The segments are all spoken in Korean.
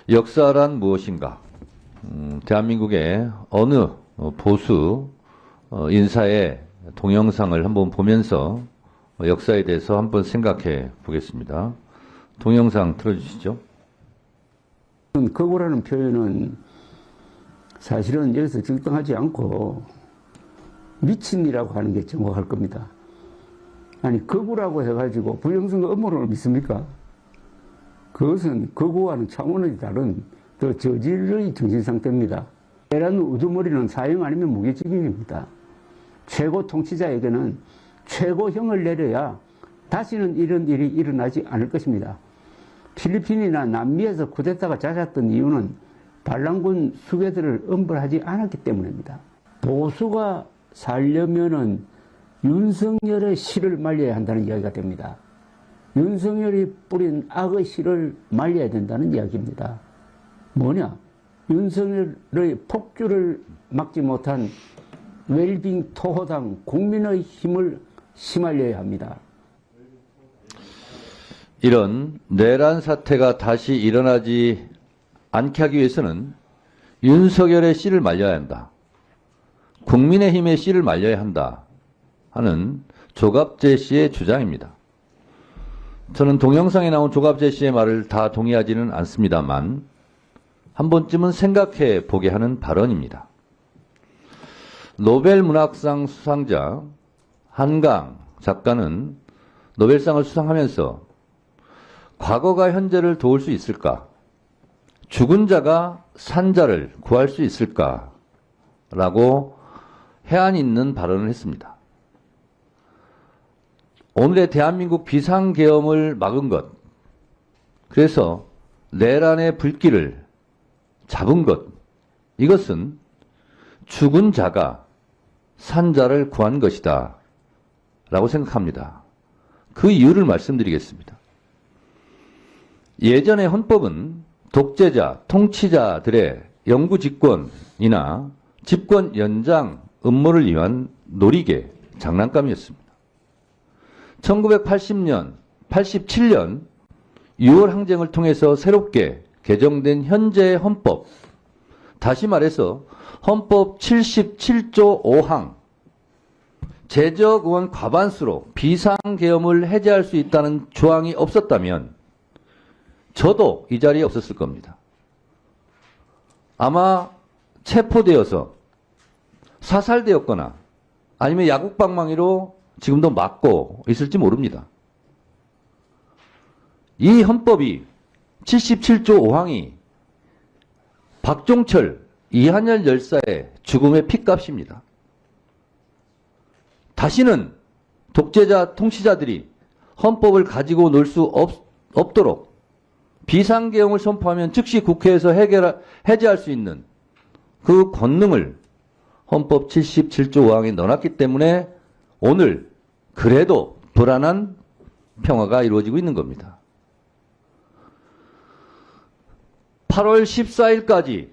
역사란 무엇인가? 대한민국의 어느 보수 인사의 동영상을 한번 보면서 역사에 대해서 한번 생각해 보겠습니다. 동영상 틀어주시죠. 거구라는 표현은 사실은 여기서 적당하지 않고 미친이라고 하는 게 정확할 겁니다. 아니, 거구라고 해가지고 부정선거 음모론을 믿습니까? 그것은 거구와는 차원이 다른 더 저질의 정신상태입니다. 내란 우두머리는 사형 아니면 무기징역입니다. 최고 통치자에게는 최고형을 내려야 다시는 이런 일이 일어나지 않을 것입니다. 필리핀이나 남미에서 쿠데타가 잦았던 이유는 반란군 수괴들을 엄벌하지 않았기 때문입니다. 보수가 살려면은 윤석열의 씨를 말려야 한다는 이야기가 됩니다. 윤석열이 뿌린 악의 씨를 말려야 된다는 이야기입니다. 뭐냐? 윤석열의 폭주를 막지 못한 웰빙 토호당 국민의 힘을 심알려야 합니다. 이런 내란 사태가 다시 일어나지 않게 하기 위해서는 윤석열의 씨를 말려야 한다. 국민의힘의 씨를 말려야 한다 하는 조갑재 씨의 주장입니다. 저는 동영상에 나온 조갑재 씨의 말을 다 동의하지는 않습니다만 한 번쯤은 생각해 보게 하는 발언입니다. 노벨 문학상 수상자 한강 작가는 노벨상을 수상하면서 과거가 현재를 도울 수 있을까? 죽은 자가 산 자를 구할 수 있을까? 라고 해안 있는 발언을 했습니다. 오늘의 대한민국 비상계엄을 막은 것, 그래서 내란의 불길을 잡은 것, 이것은 죽은 자가 산 자를 구한 것이다 라고 생각합니다. 그 이유를 말씀드리겠습니다. 예전의 헌법은 독재자, 통치자들의 영구 집권이나 집권 연장 음모를 위한 놀이개, 장난감이었습니다. 1980년, 87년 6월 항쟁을 통해서 새롭게 개정된 현재의 헌법, 다시 말해서 헌법 77조 5항, 재적 의원 과반수로 비상계엄을 해제할 수 있다는 조항이 없었다면 저도 이 자리에 없었을 겁니다. 아마 체포되어서 사살되었거나 아니면 야국방망이로 지금도 맞고 있을지 모릅니다. 이 헌법이 77조 5항이 박종철, 이한열 열사의 죽음의 핏값입니다. 다시는 독재자, 통치자들이 헌법을 가지고 놀 수 없도록 비상계엄을 선포하면 즉시 국회에서 해제할 수 있는 그 권능을 헌법 77조 5항에 넣어놨기 때문에 오늘 그래도 불안한 평화가 이루어지고 있는 겁니다. 8월 14일까지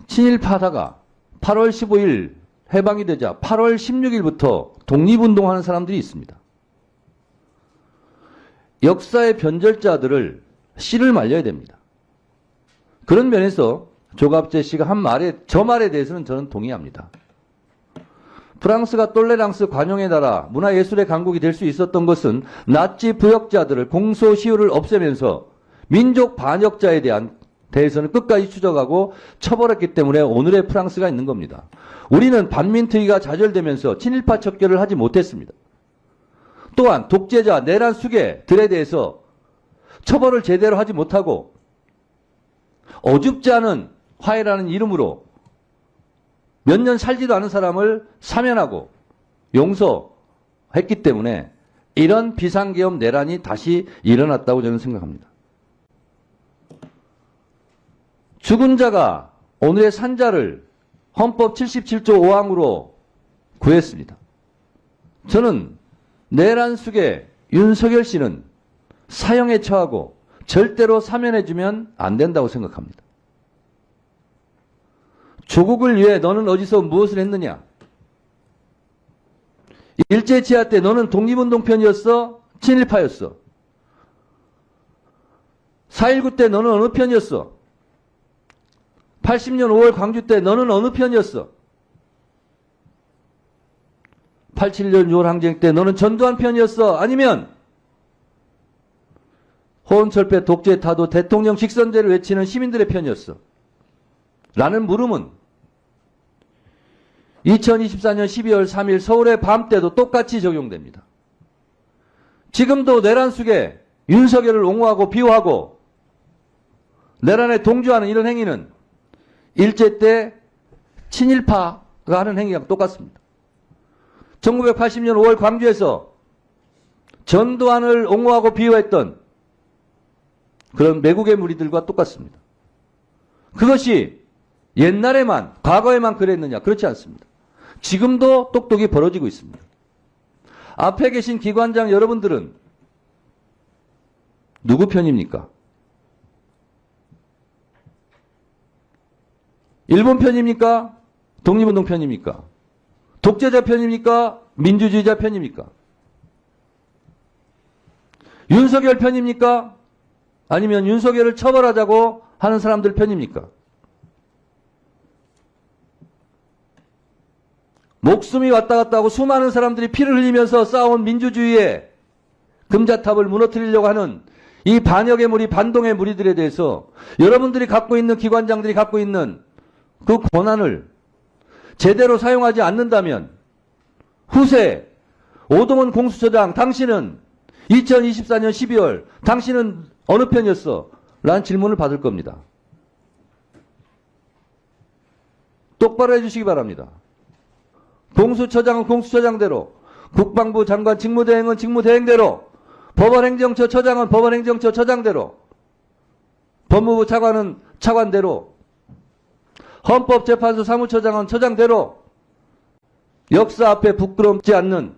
친일파다가 8월 15일 해방이 되자 8월 16일부터 독립운동하는 사람들이 있습니다. 역사의 변절자들을 씨를 말려야 됩니다. 그런 면에서 조갑재 씨가 한 말에, 저 말에 대해서는 저는 동의합니다. 프랑스가 똘레랑스 관용의 나라, 문화예술의 강국이 될 수 있었던 것은 나치 부역자들을 공소시효를 없애면서 민족 반역자에 대해서는 끝까지 추적하고 처벌했기 때문에 오늘의 프랑스가 있는 겁니다. 우리는 반민특위가 좌절되면서 친일파 척결을 하지 못했습니다. 또한 독재자, 내란 수괴들에 대해서 처벌을 제대로 하지 못하고 어줍지 않은 화해라는 이름으로 몇 년 살지도 않은 사람을 사면하고 용서했기 때문에 이런 비상계엄 내란이 다시 일어났다고 저는 생각합니다. 죽은 자가 오늘의 산자를 헌법 77조 5항으로 구했습니다. 저는 내란 수괴 윤석열 씨는 사형에 처하고 절대로 사면해주면 안 된다고 생각합니다. 조국을 위해 너는 어디서 무엇을 했느냐? 일제치하 때 너는 독립운동 편이었어? 친일파였어? 4.19 때 너는 어느 편이었어? 80년 5월 광주 때 너는 어느 편이었어? 87년 6월 항쟁 때 너는 전두환 편이었어? 아니면 호언철폐 독재 타도 대통령 직선제를 외치는 시민들의 편이었어? 라는 물음은 2024년 12월 3일 서울의 밤 때도 똑같이 적용됩니다. 지금도 내란 속에 윤석열을 옹호하고 비호하고 내란에 동조하는 이런 행위는 일제 때 친일파가 하는 행위랑 똑같습니다. 1980년 5월 광주에서 전두환을 옹호하고 비호했던 그런 매국의 무리들과 똑같습니다. 그것이 옛날에만, 과거에만 그랬느냐? 그렇지 않습니다. 지금도 똑똑히 벌어지고 있습니다. 앞에 계신 기관장 여러분들은 누구 편입니까? 일본 편입니까? 독립운동 편입니까? 독재자 편입니까? 민주주의자 편입니까? 윤석열 편입니까? 아니면 윤석열을 처벌하자고 하는 사람들 편입니까? 목숨이 왔다 갔다 하고 수많은 사람들이 피를 흘리면서 쌓아온 민주주의의 금자탑을 무너뜨리려고 하는 이 반역의 무리, 반동의 무리들에 대해서 여러분들이 갖고 있는 기관장들이 갖고 있는 그 권한을 제대로 사용하지 않는다면 후세 오동훈 공수처장 당신은 2024년 12월 당신은 어느 편이었어? 라는 질문을 받을 겁니다. 똑바로 해주시기 바랍니다. 공수처장은 공수처장대로, 국방부 장관 직무대행은 직무대행대로, 법원행정처 처장은 법원행정처 처장대로, 법무부 차관은 차관대로, 헌법재판소 사무처장은 처장대로 역사 앞에 부끄럽지 않는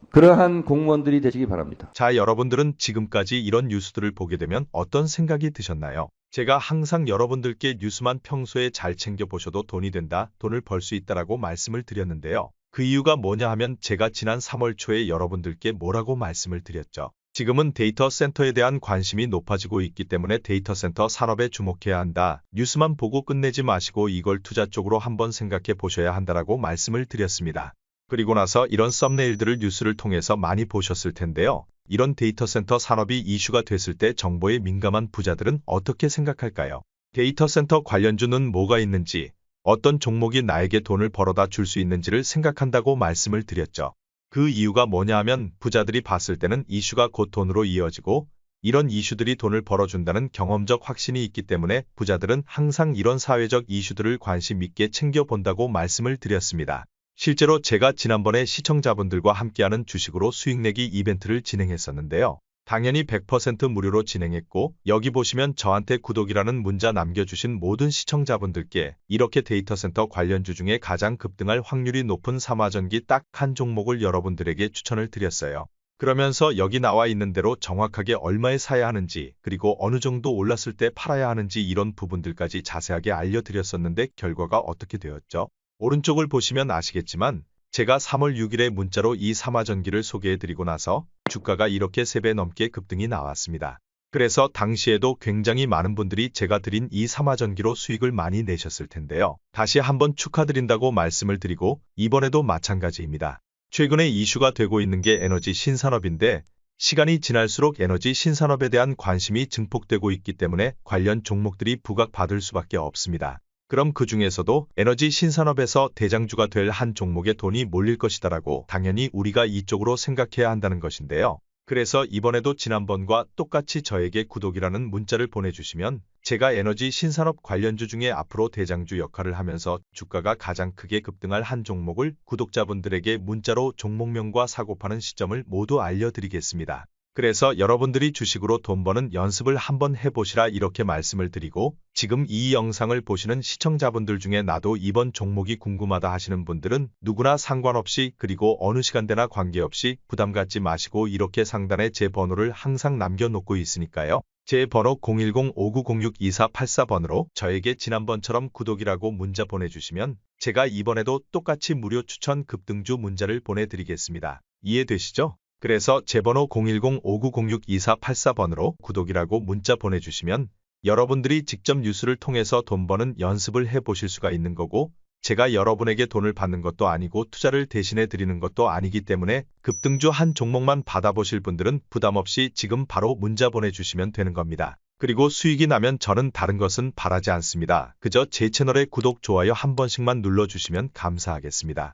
그러한 공무원들이 되시기 바랍니다. 자, 여러분들은 지금까지 이런 뉴스들을 보게 되면 어떤 생각이 드셨나요? 제가 항상 여러분들께 뉴스만 평소에 잘 챙겨보셔도 돈이 된다, 돈을 벌 수 있다라고 말씀을 드렸는데요. 그 이유가 뭐냐 하면 제가 지난 3월 초에 여러분들께 뭐라고 말씀을 드렸죠. 지금은 데이터 센터에 대한 관심이 높아지고 있기 때문에 데이터 센터 산업에 주목해야 한다. 뉴스만 보고 끝내지 마시고 이걸 투자 쪽으로 한번 생각해 보셔야 한다라고 말씀을 드렸습니다. 그리고 나서 이런 썸네일들을 뉴스를 통해서 많이 보셨을 텐데요. 이런 데이터 센터 산업이 이슈가 됐을 때 정보에 민감한 부자들은 어떻게 생각할까요? 데이터 센터 관련주는 뭐가 있는지, 어떤 종목이 나에게 돈을 벌어다 줄 수 있는지를 생각한다고 말씀을 드렸죠. 그 이유가 뭐냐 하면 부자들이 봤을 때는 이슈가 곧 돈으로 이어지고 이런 이슈들이 돈을 벌어준다는 경험적 확신이 있기 때문에 부자들은 항상 이런 사회적 이슈들을 관심 있게 챙겨본다고 말씀을 드렸습니다. 실제로 제가 지난번에 시청자분들과 함께하는 주식으로 수익내기 이벤트를 진행했었는데요. 당연히 100% 무료로 진행했고 여기 보시면 저한테 구독이라는 문자 남겨주신 모든 시청자분들께 이렇게 데이터 센터 관련주 중에 가장 급등할 확률이 높은 삼화전기 딱 한 종목을 여러분들에게 추천을 드렸어요. 그러면서 여기 나와 있는 대로 정확하게 얼마에 사야 하는지 그리고 어느 정도 올랐을 때 팔아야 하는지 이런 부분들까지 자세하게 알려드렸었는데 결과가 어떻게 되었죠? 오른쪽을 보시면 아시겠지만 제가 3월 6일에 문자로 이 삼화전기를 소개해드리고 나서 주가가 이렇게 3배 넘게 급등이 나왔습니다. 그래서 당시에도 굉장히 많은 분들이 제가 드린 이 삼화전기로 수익을 많이 내셨을 텐데요. 다시 한번 축하드린다고 말씀을 드리고 이번에도 마찬가지입니다. 최근에 이슈가 되고 있는 게 에너지 신산업인데 시간이 지날수록 에너지 신산업에 대한 관심이 증폭되고 있기 때문에 관련 종목들이 부각받을 수밖에 없습니다. 그럼 그 중에서도 에너지 신산업에서 대장주가 될 한 종목에 돈이 몰릴 것이다라고 당연히 우리가 이쪽으로 생각해야 한다는 것인데요. 그래서 이번에도 지난번과 똑같이 저에게 구독이라는 문자를 보내주시면 제가 에너지 신산업 관련주 중에 앞으로 대장주 역할을 하면서 주가가 가장 크게 급등할 한 종목을 구독자분들에게 문자로 종목명과 사고파는 시점을 모두 알려드리겠습니다. 그래서 여러분들이 주식으로 돈 버는 연습을 한번 해보시라 이렇게 말씀을 드리고 지금 이 영상을 보시는 시청자분들 중에 나도 이번 종목이 궁금하다 하시는 분들은 누구나 상관없이 그리고 어느 시간대나 관계없이 부담 갖지 마시고 이렇게 상단에 제 번호를 항상 남겨놓고 있으니까요. 제 번호 010-5906-2484번으로 저에게 지난번처럼 구독이라고 문자 보내주시면 제가 이번에도 똑같이 무료 추천 급등주 문자를 보내드리겠습니다. 이해되시죠? 그래서 제 번호 010-5906-2484번으로 구독이라고 문자 보내주시면 여러분들이 직접 뉴스를 통해서 돈 버는 연습을 해보실 수가 있는 거고, 제가 여러분에게 돈을 받는 것도 아니고 투자를 대신해 드리는 것도 아니기 때문에 급등주 한 종목만 받아보실 분들은 부담 없이 지금 바로 문자 보내주시면 되는 겁니다. 그리고 수익이 나면 저는 다른 것은 바라지 않습니다. 그저 제 채널의 구독, 좋아요 한 번씩만 눌러주시면 감사하겠습니다.